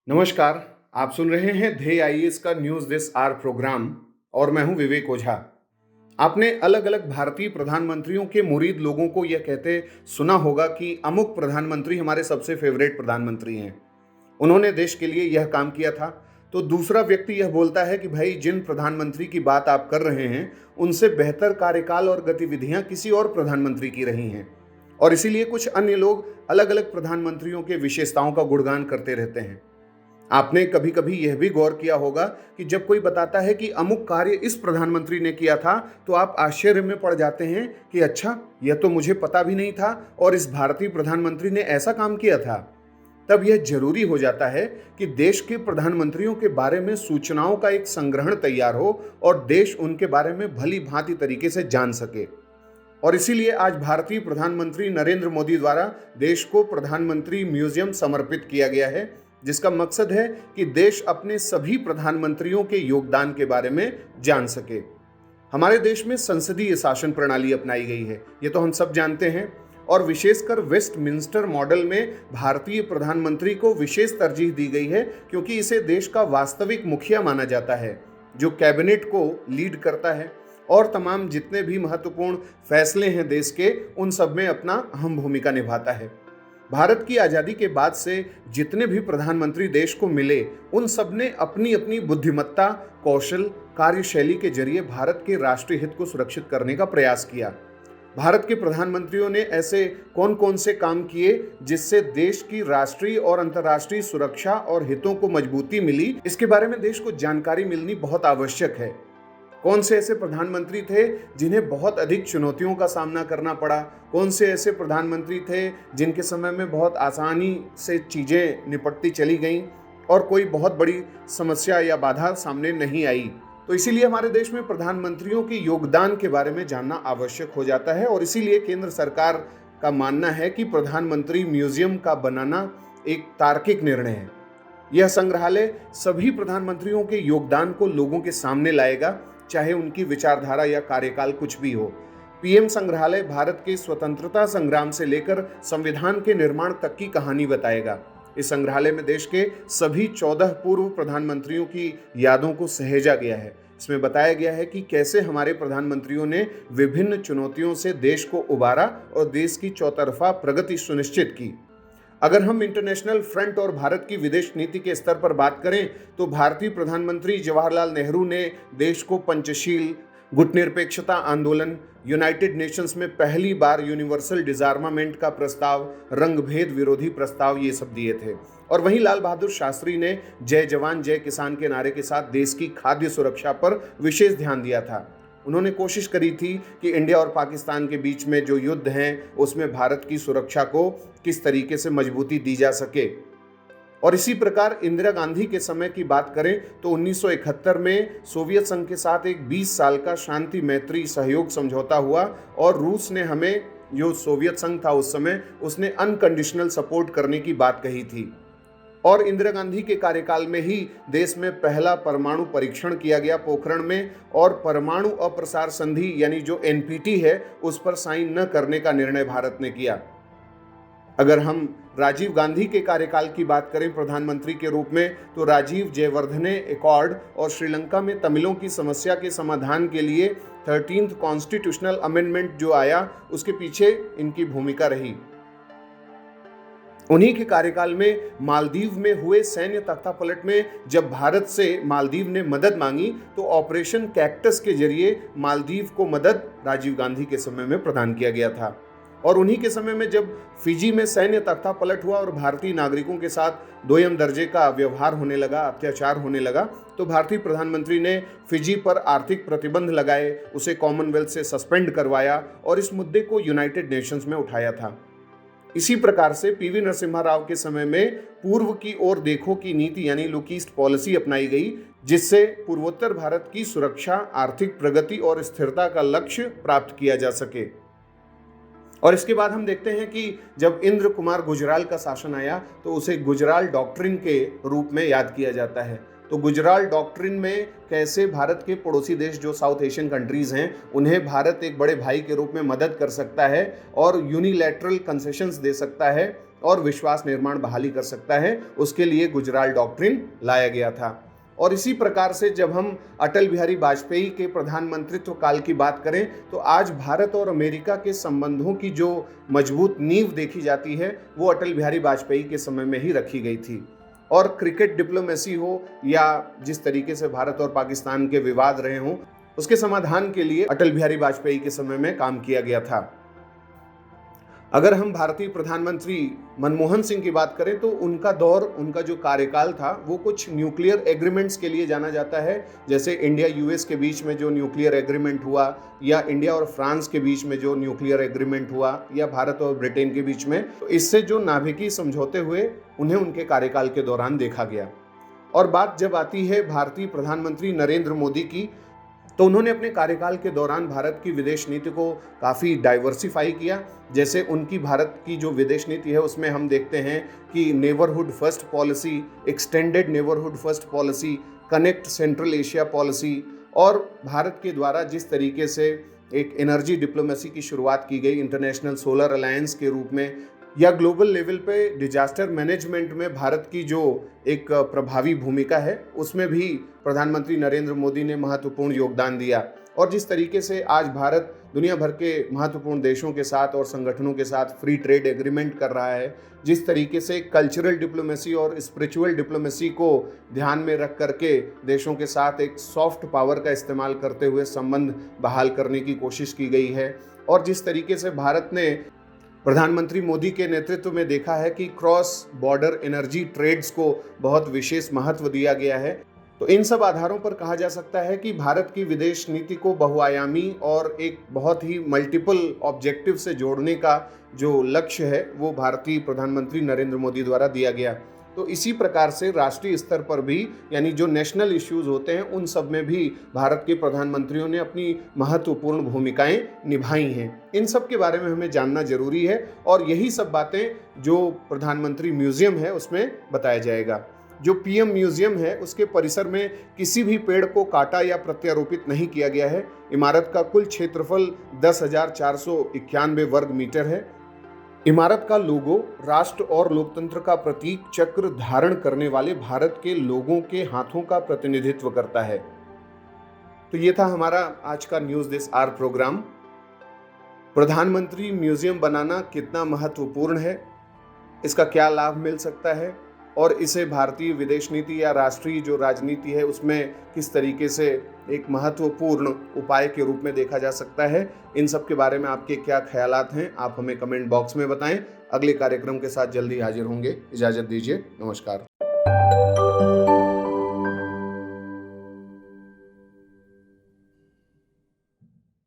नमस्कार। आप सुन रहे हैं ध्येय आईएएस का न्यूज़ दिस आवर प्रोग्राम और मैं हूं विवेक ओझा। आपने अलग-अलग भारतीय प्रधानमंत्रियों के मुरीद लोगों को यह कहते सुना होगा कि अमुक प्रधानमंत्री हमारे सबसे फेवरेट प्रधानमंत्री हैं। उन्होंने देश के लिए यह काम किया था। तो दूसरा व्यक्ति यह बोलता है कि भाई जिन प्रधानमंत्री की बात आप कर रहे हैं, उनसे बेहतर कार्यकाल और गतिविधियां किसी और प्रधानमंत्री की रही हैं। और इसीलिए कुछ अन्य लोग अलग-अलग प्रधानमंत्रियों के विशेषताओं का गुणगान करते रहते हैं। आपने कभी-कभी यह भी गौर किया होगा कि जब कोई बताता है कि अमुक कार्य इस प्रधानमंत्री ने किया था, तो आप आश्चर्य में पड़ जाते हैं कि अच्छा, यह तो मुझे पता भी नहीं था और इस भारतीय प्रधानमंत्री ने ऐसा काम किया था। तब यह जरूरी हो जाता है कि देश के प्रधानमंत्रियों के बारे में सूचनाओं का एक संग्रहण तैयार हो और देश उनके बारे में भली भांति तरीके से जान सके। और इसीलिए आज भारतीय प्रधानमंत्री नरेंद्र मोदी द्वारा देश को प्रधानमंत्री म्यूजियम समर्पित किया गया है, जिसका मकसद है कि देश अपने सभी प्रधानमंत्रियों के योगदान के बारे में जान सके। हमारे देश में संसदीय शासन प्रणाली अपनाई गई है, ये तो हम सब जानते हैं। और विशेषकर वेस्टमिंस्टर मॉडल में भारतीय प्रधानमंत्री को विशेष तरजीह दी गई है, क्योंकि इसे देश का वास्तविक मुखिया माना जाता है, जो कैबिनेट को लीड करता है और तमाम जितने भी महत्वपूर्ण फैसले हैं देश के, उन सब में अपना अहम भूमिका निभाता है। भारत की आज़ादी के बाद से जितने भी प्रधानमंत्री देश को मिले, उन सब ने अपनी अपनी बुद्धिमत्ता, कौशल, कार्यशैली के जरिए भारत के राष्ट्रीय हित को सुरक्षित करने का प्रयास किया। भारत के प्रधानमंत्रियों ने ऐसे कौन कौन से काम किए जिससे देश की राष्ट्रीय और अंतर्राष्ट्रीय सुरक्षा और हितों को मजबूती मिली, इसके बारे में देश को जानकारी मिलनी बहुत आवश्यक है। कौन से ऐसे प्रधानमंत्री थे जिन्हें बहुत अधिक चुनौतियों का सामना करना पड़ा, कौन से ऐसे प्रधानमंत्री थे जिनके समय में बहुत आसानी से चीज़ें निपटती चली गईं और कोई बहुत बड़ी समस्या या बाधा सामने नहीं आई। तो इसीलिए हमारे देश में प्रधानमंत्रियों के योगदान के बारे में जानना आवश्यक हो जाता है और इसीलिए केंद्र सरकार का मानना है कि प्रधानमंत्री म्यूजियम का बनाना एक तार्किक निर्णय है। यह संग्रहालय सभी प्रधानमंत्रियों के योगदान को लोगों के सामने लाएगा, चाहे उनकी विचारधारा या कार्यकाल कुछ भी हो। पीएम संग्रहालय भारत के स्वतंत्रता संग्राम से लेकर संविधान के निर्माण तक की कहानी बताएगा। इस संग्रहालय में देश के सभी 14 पूर्व प्रधानमंत्रियों की यादों को सहेजा गया है। इसमें बताया गया है कि कैसे हमारे प्रधानमंत्रियों ने विभिन्न चुनौतियों से देश को उबारा और देश की चौतरफा प्रगति सुनिश्चित की। अगर हम इंटरनेशनल फ्रंट और भारत की विदेश नीति के स्तर पर बात करें, तो भारतीय प्रधानमंत्री जवाहरलाल नेहरू ने देश को पंचशील, गुटनिरपेक्षता आंदोलन, यूनाइटेड नेशंस में पहली बार यूनिवर्सल डिजार्मामेंट का प्रस्ताव, रंगभेद विरोधी प्रस्ताव, ये सब दिए थे। और वहीं लाल बहादुर शास्त्री ने जय जवान जय किसान के नारे के साथ देश की खाद्य सुरक्षा पर विशेष ध्यान दिया था। उन्होंने कोशिश करी थी कि इंडिया और पाकिस्तान के बीच में जो युद्ध हैं, उसमें भारत की सुरक्षा को किस तरीके से मजबूती दी जा सके। और इसी प्रकार इंदिरा गांधी के समय की बात करें तो 1971 में सोवियत संघ के साथ एक 20 साल का शांति मैत्री सहयोग समझौता हुआ और रूस ने हमें, जो सोवियत संघ था उस समय, उसने अनकंडीशनल सपोर्ट करने की बात कही थी। और इंदिरा गांधी के कार्यकाल में ही देश में पहला परमाणु परीक्षण किया गया पोखरण में, और परमाणु अप्रसार संधि यानी जो एनपीटी है, उस पर साइन न करने का निर्णय भारत ने किया। अगर हम राजीव गांधी के कार्यकाल की बात करें प्रधानमंत्री के रूप में, तो राजीव जयवर्धने एकॉर्ड और श्रीलंका में तमिलों की समस्या के समाधान के लिए 13th कॉन्स्टिट्यूशनल अमेंडमेंट जो आया, उसके पीछे इनकी भूमिका रही। उन्हीं के कार्यकाल में मालदीव में हुए सैन्य तख्तापलट में जब भारत से मालदीव ने मदद मांगी, तो ऑपरेशन कैक्टस के जरिए मालदीव को मदद राजीव गांधी के समय में प्रदान किया गया था। और उन्हीं के समय में जब फिजी में सैन्य तख्तापलट हुआ और भारतीय नागरिकों के साथ दोयम दर्जे का व्यवहार होने लगा, अत्याचार होने लगा, तो भारतीय प्रधानमंत्री ने फिजी पर आर्थिक प्रतिबंध लगाए, उसे कॉमनवेल्थ से सस्पेंड करवाया और इस मुद्दे को यूनाइटेड नेशंस में उठाया था। इसी प्रकार से पीवी नरसिम्हा राव के समय में पूर्व की ओर देखो की नीति यानी लुक ईस्ट पॉलिसी अपनाई गई, जिससे पूर्वोत्तर भारत की सुरक्षा, आर्थिक प्रगति और स्थिरता का लक्ष्य प्राप्त किया जा सके। और इसके बाद हम देखते हैं कि जब इंद्र कुमार गुजराल का शासन आया, तो उसे गुजराल डॉक्ट्रिन के रूप में याद किया जाता है। तो गुजराल डॉक्ट्रिन में कैसे भारत के पड़ोसी देश जो साउथ एशियन कंट्रीज हैं, उन्हें भारत एक बड़े भाई के रूप में मदद कर सकता है और यूनिलैटरल कंसेशंस दे सकता है और विश्वास निर्माण बहाली कर सकता है, उसके लिए गुजराल डॉक्ट्रिन लाया गया था। और इसी प्रकार से जब हम अटल बिहारी वाजपेयी के प्रधानमंत्रित्व काल की बात करें तो आज भारत और अमेरिका के संबंधों की जो मजबूत नींव देखी जाती है वो अटल बिहारी वाजपेयी के समय में ही रखी गई थी। और क्रिकेट डिप्लोमेसी हो या जिस तरीके से भारत और पाकिस्तान के विवाद रहे हों, उसके समाधान के लिए अटल बिहारी वाजपेयी के समय में काम किया गया था। अगर हम भारतीय प्रधानमंत्री मनमोहन सिंह की बात करें तो उनका दौर, उनका जो कार्यकाल था वो कुछ न्यूक्लियर एग्रीमेंट्स के लिए जाना जाता है, जैसे इंडिया यूएस के बीच में जो न्यूक्लियर एग्रीमेंट हुआ, या इंडिया और फ्रांस के बीच में जो न्यूक्लियर एग्रीमेंट हुआ, या भारत और ब्रिटेन के बीच में। तो इससे जो नाभिकीय समझौते हुए उन्हें उनके कार्यकाल के दौरान देखा गया। और बात जब आती है भारतीय प्रधानमंत्री नरेंद्र मोदी की, तो उन्होंने अपने कार्यकाल के दौरान भारत की विदेश नीति को काफ़ी डाइवर्सिफाई किया। जैसे उनकी भारत की जो विदेश नीति है उसमें हम देखते हैं कि neighbourhood first policy, extended neighbourhood first policy, connect central Asia policy, और भारत के द्वारा जिस तरीके से एक एनर्जी डिप्लोमेसी की शुरुआत की गई इंटरनेशनल सोलर अलायंस के रूप में, या ग्लोबल लेवल पे डिजास्टर मैनेजमेंट में भारत की जो एक प्रभावी भूमिका है उसमें भी प्रधानमंत्री नरेंद्र मोदी ने महत्वपूर्ण योगदान दिया। और जिस तरीके से आज भारत दुनिया भर के महत्वपूर्ण देशों के साथ और संगठनों के साथ फ्री ट्रेड एग्रीमेंट कर रहा है, जिस तरीके से कल्चरल डिप्लोमेसी और स्पिरिचुअल डिप्लोमेसी को ध्यान में रख करके देशों के साथ एक सॉफ्ट पावर का इस्तेमाल करते हुए संबंध बहाल करने की कोशिश की गई है, और जिस तरीके से भारत ने प्रधानमंत्री मोदी के नेतृत्व में देखा है कि क्रॉस बॉर्डर एनर्जी ट्रेड्स को बहुत विशेष महत्व दिया गया है, तो इन सब आधारों पर कहा जा सकता है कि भारत की विदेश नीति को बहुआयामी और एक बहुत ही मल्टीपल ऑब्जेक्टिव से जोड़ने का जो लक्ष्य है वो भारतीय प्रधानमंत्री नरेंद्र मोदी द्वारा दिया गया। तो इसी प्रकार से राष्ट्रीय स्तर पर भी, यानी जो नेशनल इश्यूज होते हैं उन सब में भी भारत के प्रधानमंत्रियों ने अपनी महत्वपूर्ण भूमिकाएं निभाई हैं। इन सब के बारे में हमें जानना जरूरी है, और यही सब बातें जो प्रधानमंत्री म्यूजियम है उसमें बताया जाएगा। जो पीएम म्यूजियम है उसके परिसर में किसी भी पेड़ को काटा या प्रत्यारोपित नहीं किया गया है। इमारत का कुल क्षेत्रफल 10,491 वर्ग मीटर है। इमारत का लोगो राष्ट्र और लोकतंत्र का प्रतीक चक्र धारण करने वाले भारत के लोगों के हाथों का प्रतिनिधित्व करता है। तो ये था हमारा आज का न्यूज़ दिस आवर प्रोग्राम। प्रधानमंत्री म्यूजियम बनाना कितना महत्वपूर्ण है, इसका क्या लाभ मिल सकता है, और इसे भारतीय विदेश नीति या राष्ट्रीय जो राजनीति है उसमें किस तरीके से एक महत्वपूर्ण उपाय के रूप में देखा जा सकता है, इन सब के बारे में आपके क्या ख्यालात हैं आप हमें कमेंट बॉक्स में बताएं। अगले कार्यक्रम के साथ जल्दी हाजिर होंगे। इजाज़त दीजिए, नमस्कार।